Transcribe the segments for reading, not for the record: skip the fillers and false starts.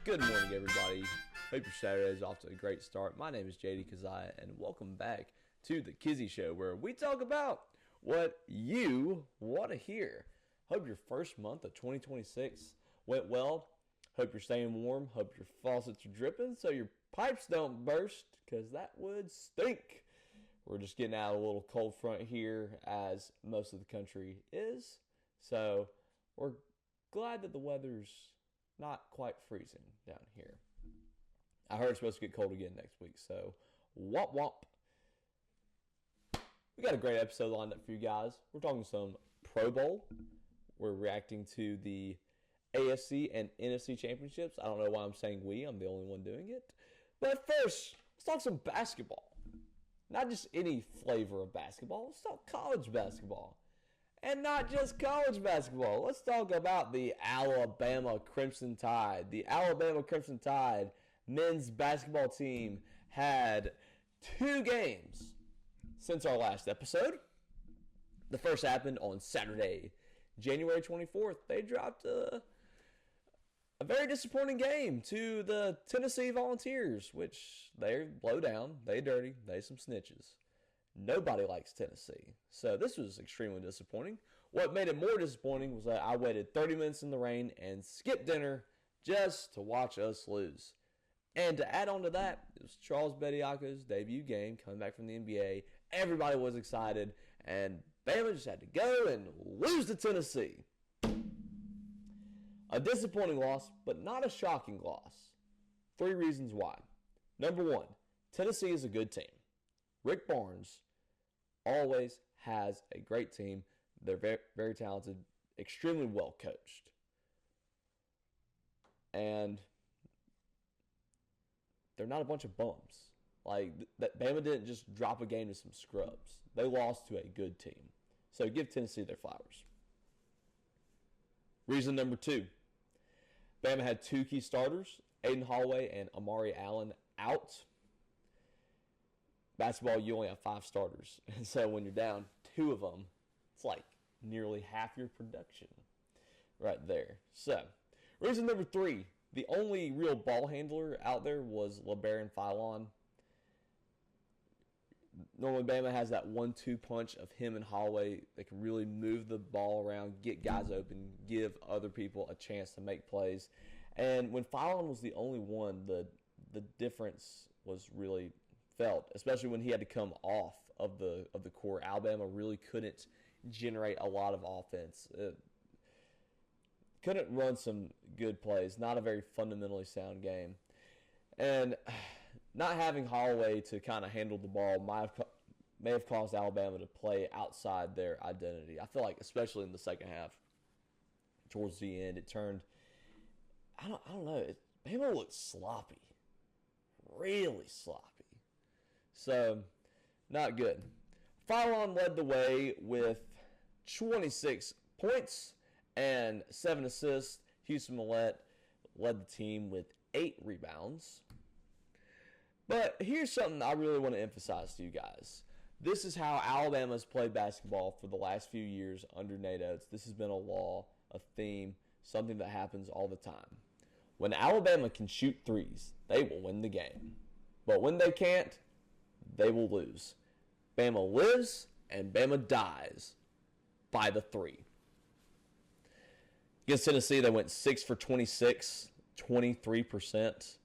Good morning, everybody. Hope your Saturday is off to a great start. My name is JD Kizzy, and welcome back to the Kizzy Show, where we talk about what you want to hear. Hope your first month of 2026 went well. Hope you're staying warm. Hope your faucets are dripping so your pipes don't burst, because that would stink. We're just getting out of a little cold front here, as most of the country is. So we're glad that the weather's not quite freezing down here. I heard it's supposed to get cold again next week, so womp womp. We got a great episode lined up for you guys. We're talking some Pro Bowl. We're reacting to the AFC and NFC championships. I don't know why I'm saying we. I'm the only one doing it. But first, let's talk some basketball. Not just any flavor of basketball. Let's talk college basketball. And not just college basketball. Let's talk about the Alabama Crimson Tide. The Alabama Crimson Tide men's basketball team had 2 games since our last episode. The first happened on Saturday, January 24th. They dropped a very disappointing game to the Tennessee Volunteers, which they're low down, they dirty, they some snitches. Nobody likes Tennessee. So this was extremely disappointing. What made it more disappointing was that I waited 30 minutes in the rain and skipped dinner just to watch us lose. And to add on to that, it was Charles Bediako's debut game coming back from the NBA. Everybody was excited, and Bama just had to go and lose to Tennessee. A disappointing loss, but not a shocking loss. 3 reasons why. Number 1, Tennessee is a good team. Rick Barnes always has a great team. They're very, very talented, extremely well coached. And they're not a bunch of bums. Like, Bama didn't just drop a game to some scrubs. They lost to a good team. So give Tennessee their flowers. Reason number 2. Bama had 2 key starters, Aiden Holloway and Amari Allen, out. Basketball, you only have 5 starters. And so when you're down 2 of them, it's like nearly half your production right there. So, reason number 3, the only real ball handler out there was LeBaron Philon. Normally, Bama has that 1-2 punch of him and Holloway. They can really move the ball around, get guys open, give other people a chance to make plays. And when Philon was the only one, the difference was really felt, especially when he had to come off of the court. Alabama really couldn't generate a lot of offense. Couldn't run some good plays. Not a very fundamentally sound game. And not having Holloway to kind of handle the ball may have caused Alabama to play outside their identity. I feel like, especially in the second half, towards the end, it turned. I don't know. Bama looked sloppy, really sloppy. So, not good. Philon led the way with 26 points and 7 assists. Houston Millett led the team with 8 rebounds. But here's something I really want to emphasize to you guys. This is how Alabama's played basketball for the last few years under Nate Oates. This has been a law, a theme, something that happens all the time. When Alabama can shoot threes, they will win the game. But when they can't, they will lose. Bama lives and Bama dies by the 3. Against Tennessee, they went 6 for 26, 23%.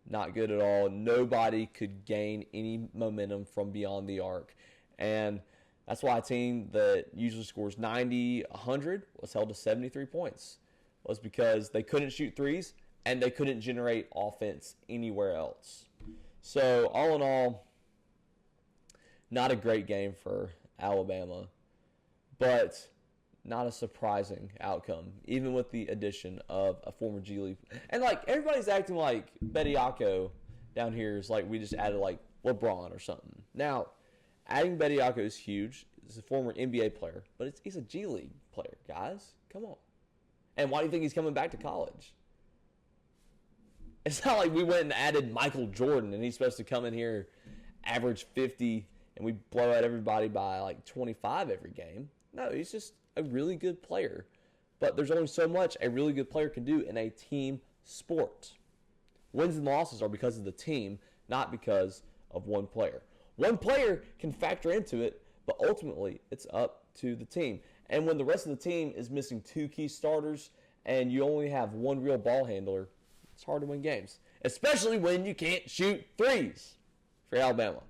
Not good at all. Nobody could gain any momentum from beyond the arc. And that's why a team that usually scores 90, 100 was held to 73 points. Was because they couldn't shoot threes and they couldn't generate offense anywhere else. So, all in all, not a great game for Alabama, but not a surprising outcome, even with the addition of a former G League. And, like, everybody's acting like Bediako down here is like we just added, like, LeBron or something. Now, adding Bediako is huge. He's a former NBA player, but he's a G League player, guys. Come on. And why do you think he's coming back to college? It's not like we went and added Michael Jordan and he's supposed to come in here, average 50, and we blow out everybody by like 25 every game. No, he's just a really good player. But there's only so much a really good player can do in a team sport. Wins and losses are because of the team, not because of one player. One player can factor into it, but ultimately it's up to the team. And when the rest of the team is missing 2 key starters and you only have one real ball handler, it's hard to win games, especially when you can't shoot threes for Alabama.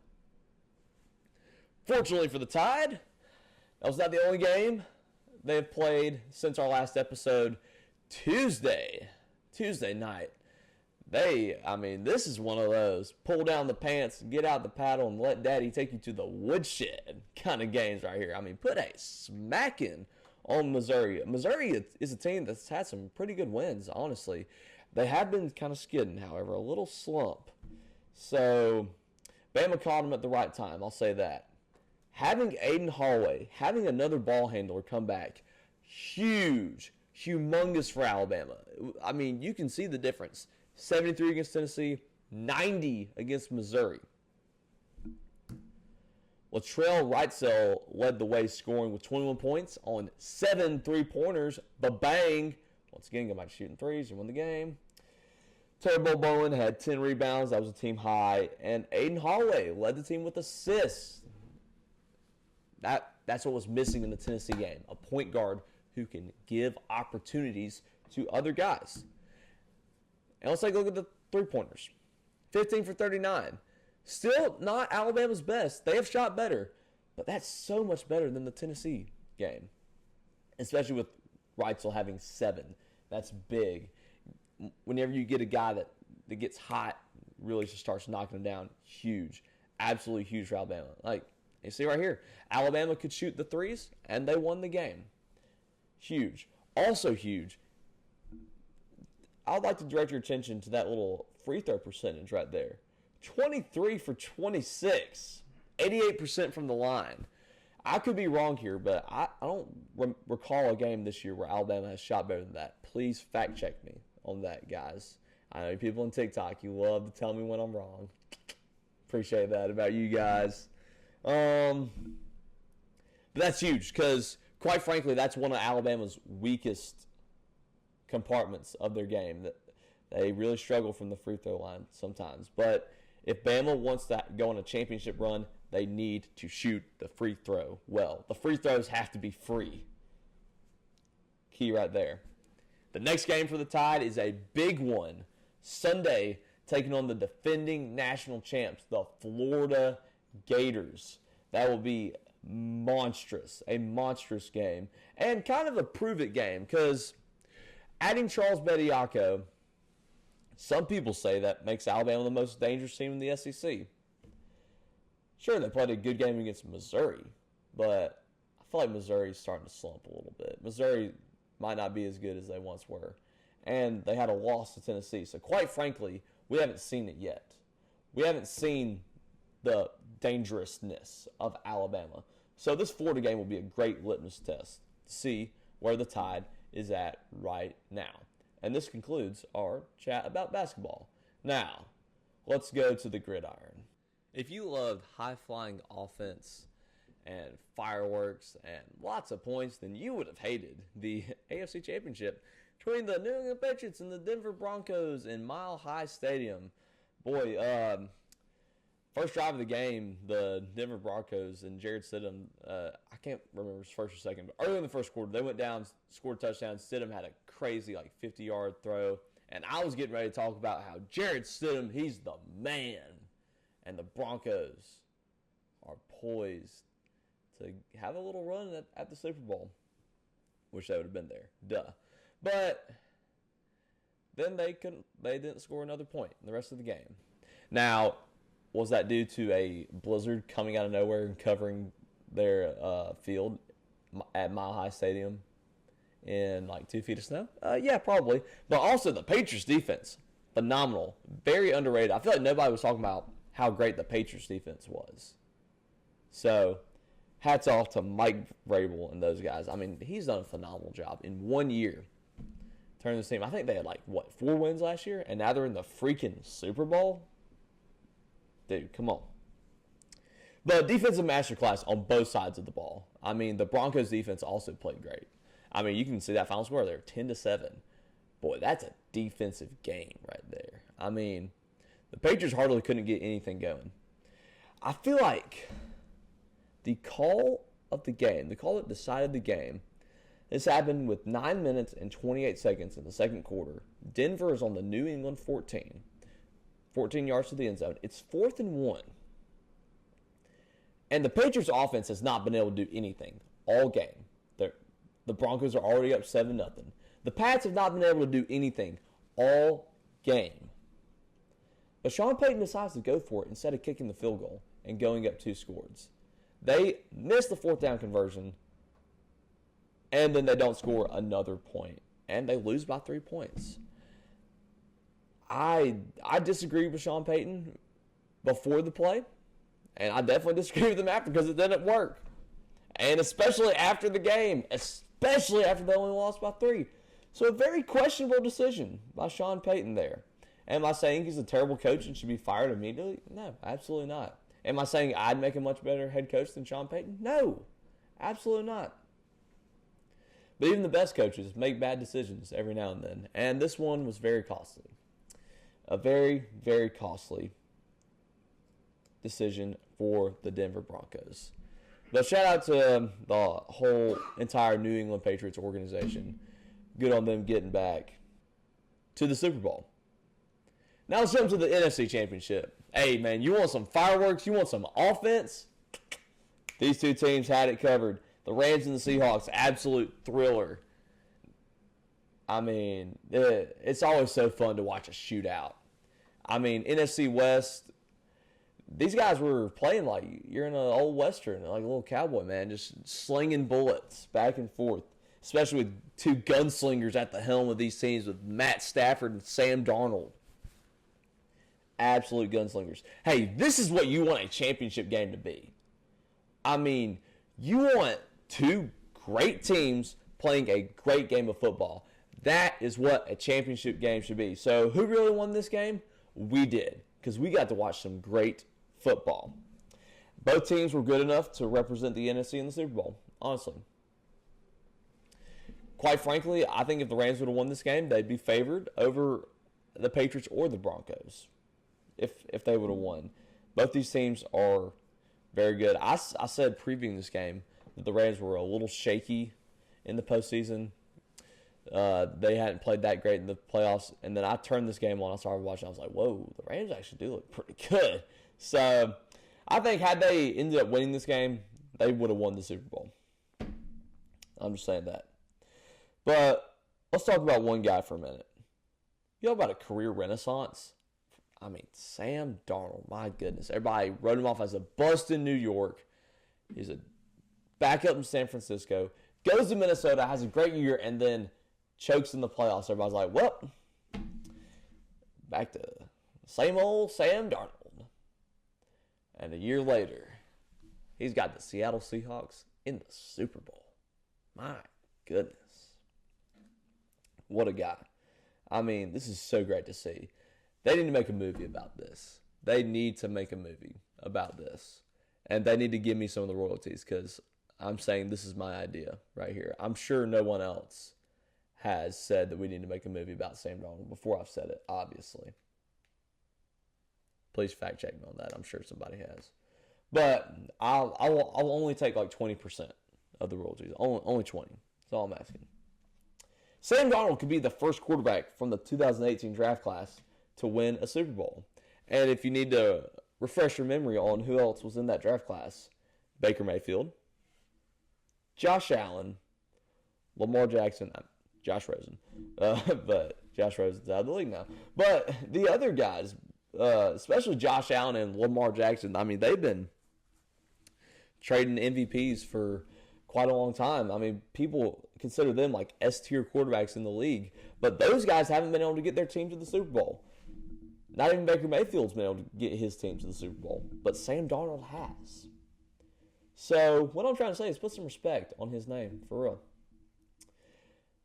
Fortunately for the Tide, that was not the only game they have played since our last episode. Tuesday night. This is one of those pull down the pants, get out the paddle, and let daddy take you to the woodshed kind of games right here. Put a smacking on Missouri. Missouri is a team that's had some pretty good wins, honestly. They have been kind of skidding, however, a little slump. So, Bama caught them at the right time, I'll say that. Having Aiden Holloway, having another ball handler come back, humongous for Alabama. You can see the difference. 73 against Tennessee, 90 against Missouri. Latrell Wrightsell led the way, scoring with 21 points on 7 3-pointers. Ba-bang. Once again, go back to shooting threes and win the game. Turbo Bowen had 10 rebounds. That was a team high. And Aiden Holloway led the team with assists. That's what was missing in the Tennessee game. A point guard who can give opportunities to other guys. And let's take a look at the 3-pointers. 15 for 39. Still not Alabama's best. They have shot better. But that's so much better than the Tennessee game. Especially with Wrightsell having 7. That's big. Whenever you get a guy that gets hot, really just starts knocking them down, huge. Absolutely huge for Alabama. You see right here, Alabama could shoot the threes, and they won the game. Huge. Also huge, I would like to direct your attention to that little free throw percentage right there. 23 for 26. 88% from the line. I could be wrong here, but I don't recall a game this year where Alabama has shot better than that. Please fact check me on that, guys. I know people on TikTok, you love to tell me when I'm wrong. Appreciate that about you guys. But that's huge because, quite frankly, that's one of Alabama's weakest compartments of their game. That they really struggle from the free throw line sometimes. But if Bama wants to go on a championship run, they need to shoot the free throw well. The free throws have to be free. Key right there. The next game for the Tide is a big one. Sunday, taking on the defending national champs, the Florida Gators. That will be monstrous, a monstrous game, and kind of a prove-it game, because adding Charles Bediako, some people say that makes Alabama the most dangerous team in the SEC. Sure, they played a good game against Missouri, but I feel like Missouri's starting to slump a little bit. Missouri might not be as good as they once were, and they had a loss to Tennessee. So quite frankly, we haven't seen it yet. We haven't seen the dangerousness of Alabama. So this Florida game will be a great litmus test to see where the Tide is at right now. And this concludes our chat about basketball. Now, let's go to the gridiron. If you loved high-flying offense and fireworks and lots of points, then you would have hated the AFC Championship between the New England Patriots and the Denver Broncos in Mile High Stadium. Boy, first drive of the game, the Denver Broncos and Jared Stidham, I can't remember his first or second, but early in the first quarter, they went down, scored a touchdown. Stidham had a crazy 50-yard throw, and I was getting ready to talk about how Jared Stidham, he's the man, and the Broncos are poised to have a little run at the Super Bowl. Wish they would have been there. Duh. But then they didn't score another point in the rest of the game. Now, was that due to a blizzard coming out of nowhere and covering their field at Mile High Stadium in 2 feet of snow? Yeah, probably. But also the Patriots defense, phenomenal. Very underrated. I feel like nobody was talking about how great the Patriots defense was. So, hats off to Mike Vrabel and those guys. He's done a phenomenal job in 1 year. Turning this team, I think they had 4 wins last year, and now they're in the freaking Super Bowl. Dude, come on. But defensive masterclass on both sides of the ball. The Broncos defense also played great. You can see that final score there, 10-7. Boy, that's a defensive game right there. I mean, the Patriots hardly couldn't get anything going. I feel like the call of the game, the call that decided the game, this happened with 9 minutes and 28 seconds in the second quarter. Denver is on the New England 14 yards to the end zone. It's 4th and 1. And the Patriots offense has not been able to do anything all game. The Broncos are already up 7-0. The Pats have not been able to do anything all game. But Sean Payton decides to go for it instead of kicking the field goal and going up 2 scores. They miss the 4th down conversion, and then they don't score another point, and they lose by 3 points. I disagree with Sean Payton before the play, and I definitely disagree with him after because it didn't work. And especially after the game, especially after they only lost by 3. So a very questionable decision by Sean Payton there. Am I saying he's a terrible coach and should be fired immediately? No, absolutely not. Am I saying I'd make a much better head coach than Sean Payton? No, absolutely not. But even the best coaches make bad decisions every now and then. And this one was very costly. A very, very costly decision for the Denver Broncos. But shout out to the whole entire New England Patriots organization. Good on them getting back to the Super Bowl. Now let's jump to the NFC Championship. Hey, man, you want some fireworks? You want some offense? These two teams had it covered. The Rams and the Seahawks, absolute thriller. I mean, it's always so fun to watch a shootout. I mean, NFC West, these guys were playing like you're in an old Western, like a little cowboy, man, just slinging bullets back and forth, especially with 2 gunslingers at the helm of these teams with Matt Stafford and Sam Darnold. Absolute gunslingers. Hey, this is what you want a championship game to be. I mean, you want 2 great teams playing a great game of football. That is what a championship game should be. So who really won this game? We did, because we got to watch some great football. Both teams were good enough to represent the NFC in the Super Bowl, honestly. Quite frankly, I think if the Rams would have won this game, they'd be favored over the Patriots or the Broncos if they would have won. Both these teams are very good. I said previewing this game that the Rams were a little shaky in the postseason. They hadn't played that great in the playoffs. And then I turned this game on. I started watching. I was like, whoa, the Rams actually do look pretty good. So I think had they ended up winning this game, they would have won the Super Bowl. I'm just saying that. But let's talk about one guy for a minute. You know about a career renaissance? I mean, Sam Darnold, my goodness. Everybody wrote him off as a bust in New York. He's a backup in San Francisco. Goes to Minnesota, has a great year, and then chokes in the playoffs. Everybody's like, well, back to same old Sam Darnold. And a year later, he's got the Seattle Seahawks in the Super Bowl. My goodness. What a guy. I mean, this is so great to see. They need to make a movie about this. They need to make a movie about this. And they need to give me some of the royalties because I'm saying this is my idea right here. I'm sure no one else has said that we need to make a movie about Sam Darnold before I've said it, obviously. Please fact check me on that. I'm sure somebody has. But I'll only take like 20% of the royalties. Only 20. That's all I'm asking. Sam Darnold could be the first quarterback from the 2018 draft class to win a Super Bowl. And if you need to refresh your memory on who else was in that draft class, Baker Mayfield, Josh Allen, Lamar Jackson, Josh Rosen. But Josh Rosen's out of the league now. But the other guys, especially Josh Allen and Lamar Jackson, I mean, they've been trading MVPs for quite a long time. I mean, people consider them like S-tier quarterbacks in the league. But those guys haven't been able to get their team to the Super Bowl. Not even Baker Mayfield's been able to get his team to the Super Bowl. But Sam Darnold has. So what I'm trying to say is put some respect on his name, for real.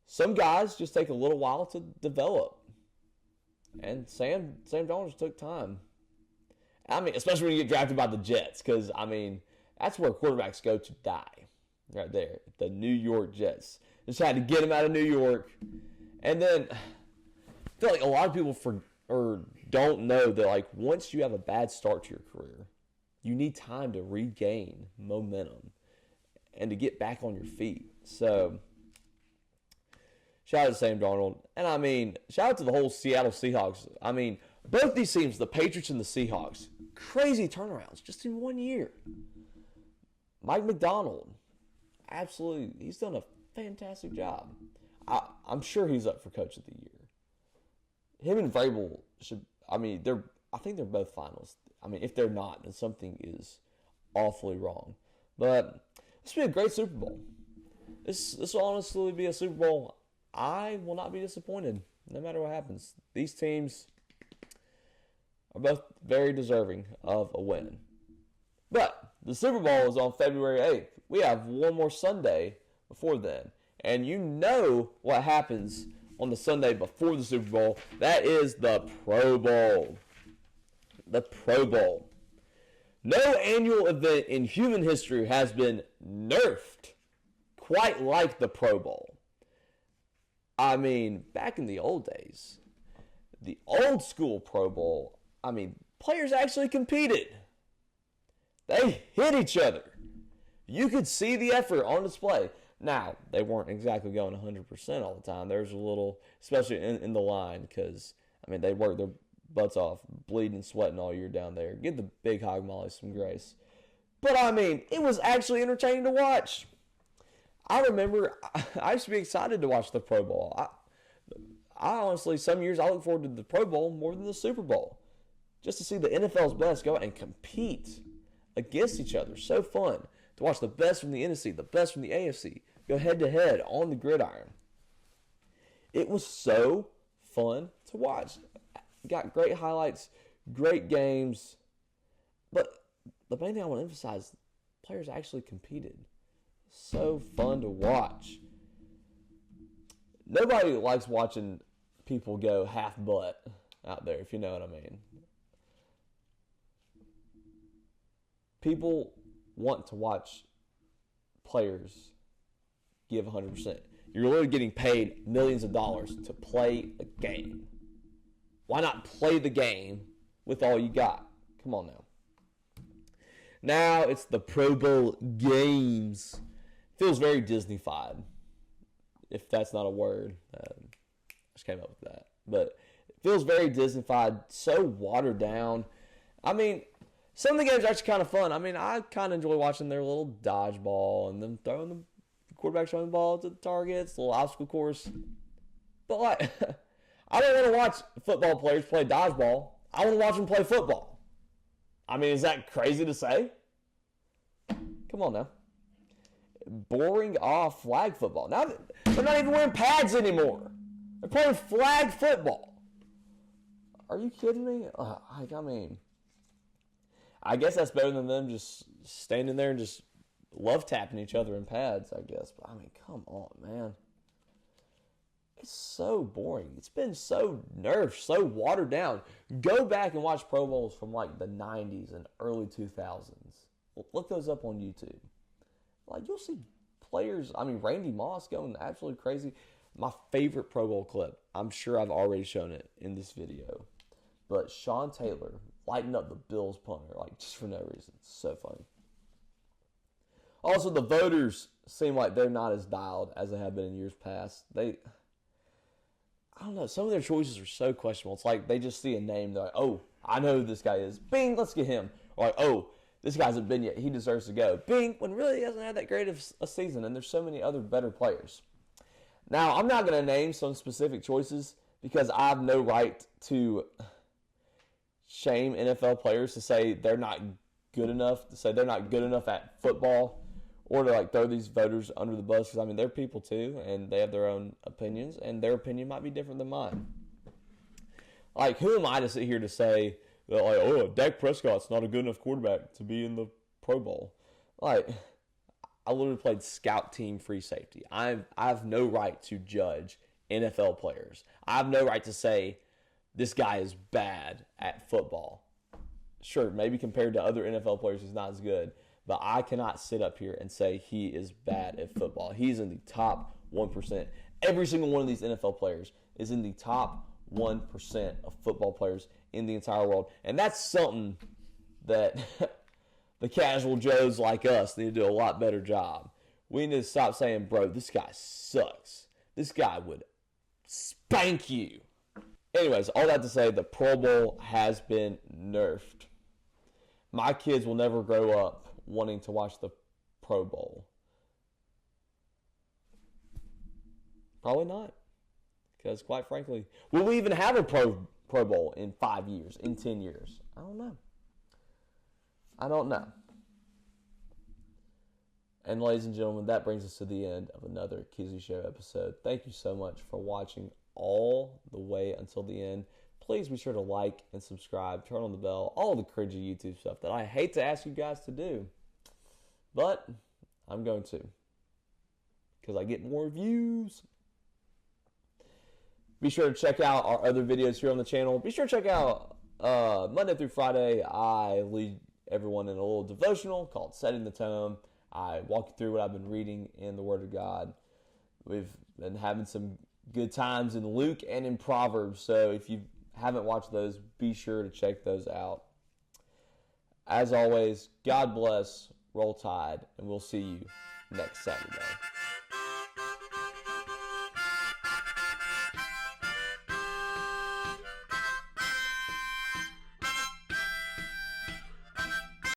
Some guys just take a little while to develop. And Sam Darnold just took time. I mean, especially when you get drafted by the Jets. Because, I mean, that's where quarterbacks go to die. Right there. The New York Jets. Just had to get him out of New York. And then, I feel like a lot of people or don't know that, like, once you have a bad start to your career, you need time to regain momentum and to get back on your feet. So, shout out to Sam Darnold. And, I mean, shout out to the whole Seattle Seahawks. I mean, both these teams, the Patriots and the Seahawks, crazy turnarounds just in 1 year. Mike McDonald, absolutely, he's done a fantastic job. I'm sure he's up for Coach of the Year. Him and Vrabel should, I think they're both finalists. I mean, if they're not, then something is awfully wrong. But this will be a great Super Bowl. This will honestly be a Super Bowl I will not be disappointed, no matter what happens. These teams are both very deserving of a win. But the Super Bowl is on February 8th. We have one more Sunday before then. And you know what happens on the Sunday before the Super Bowl. That is the Pro Bowl. The Pro Bowl. No annual event in human history has been nerfed quite like the Pro Bowl. I mean, back in the old days, the old school Pro Bowl, I mean, players actually competed. They hit each other. You could see the effort on display. Now, they weren't exactly going 100% all the time. There's a little, especially in the line, because, I mean, they worked their butts off, bleeding, sweating all year down there. Give the big hog molly some grace. But, I mean, it was actually entertaining to watch. I remember I used to be excited to watch the Pro Bowl. I honestly, some years I look forward to the Pro Bowl more than the Super Bowl. Just to see the NFL's best go out and compete against each other. So fun to watch the best from the NFC, the best from the AFC, go head-to-head on the gridiron. It was so fun to watch. Got great highlights, great games. But the main thing I want to emphasize, players actually competed. So fun to watch. Nobody likes watching people go half butt out there, if you know what I mean. People want to watch players give 100%. You're literally getting paid millions of dollars to play a game. Why not play the game with all you got? Come on now. Now it's the Pro Bowl games. Feels very Disney-fied, if that's not a word. I just came up with that. But it feels very Disney-fied, so watered down. I mean, some of the games are actually kind of fun. I mean, I kind of enjoy watching their little dodgeball and them throwing the quarterback throwing the ball to the targets, the little obstacle course. But, like, I don't want to watch football players play dodgeball. I want to watch them play football. I mean, is that crazy to say? Come on now. Boring off flag football. Now they're not even wearing pads anymore. They're playing flag football. Are you kidding me? I mean, I guess that's better than them just standing there and just love tapping each other in pads, I guess. But I mean, come on, man. It's so boring. It's been so nerfed, so watered down. Go back and watch Pro Bowls from like the 90s and early 2000s. Look those up on YouTube. Like, you'll see players, I mean, Randy Moss going absolutely crazy. My favorite Pro Bowl clip, I'm sure I've already shown it in this video, but Sean Taylor lighting up the Bills punter, like, just for no reason. It's so funny. Also, the voters seem like they're not as dialed as they have been in years past. I don't know, some of their choices are so questionable. It's like they just see a name, they're like, oh, I know who this guy is. Bing, let's get him. Or like, oh, this guy hasn't been yet. He deserves to go. Bing, when really he hasn't had that great of a season, and there's so many other better players. Now, I'm not going to name some specific choices because I have no right to shame NFL players to say they're not good enough, to say they're not good enough at football, or to like throw these voters under the bus. Because, I mean, they're people too, and they have their own opinions, and their opinion might be different than mine. Like, who am I to sit here to say, like, oh, Dak Prescott's not a good enough quarterback to be in the Pro Bowl? Like, I literally played scout team free safety. I have no right to judge NFL players. I have no right to say this guy is bad at football. Sure, maybe compared to other NFL players, he's not as good. But I cannot sit up here and say he is bad at football. He's in the top 1%. Every single one of these NFL players is in the top 1% of football players in the entire world. And that's something that the casual Joes like us need to do a lot better job. We need to stop saying, bro, this guy sucks. This guy would spank you. Anyways, all that to say, the Pro Bowl has been nerfed. My kids will never grow up wanting to watch the Pro Bowl. Probably not. Because quite frankly, will we even have a Pro Bowl in 5 years, in 10 years? I don't know. And ladies and gentlemen, that brings us to the end of another Kizzy Show episode. Thank you so much for watching all the way until the end. Please be sure to like and subscribe, turn on the bell, all the cringy YouTube stuff that I hate to ask you guys to do. But I'm going to, because I get more views. Be sure to check out our other videos here on the channel. Be sure to check out Monday through Friday. I lead everyone in a little devotional called Setting the Tone. I walk you through what I've been reading in the Word of God. We've been having some good times in Luke and in Proverbs. So if you haven't watched those, be sure to check those out. As always, God bless, roll tide, and we'll see you next Saturday.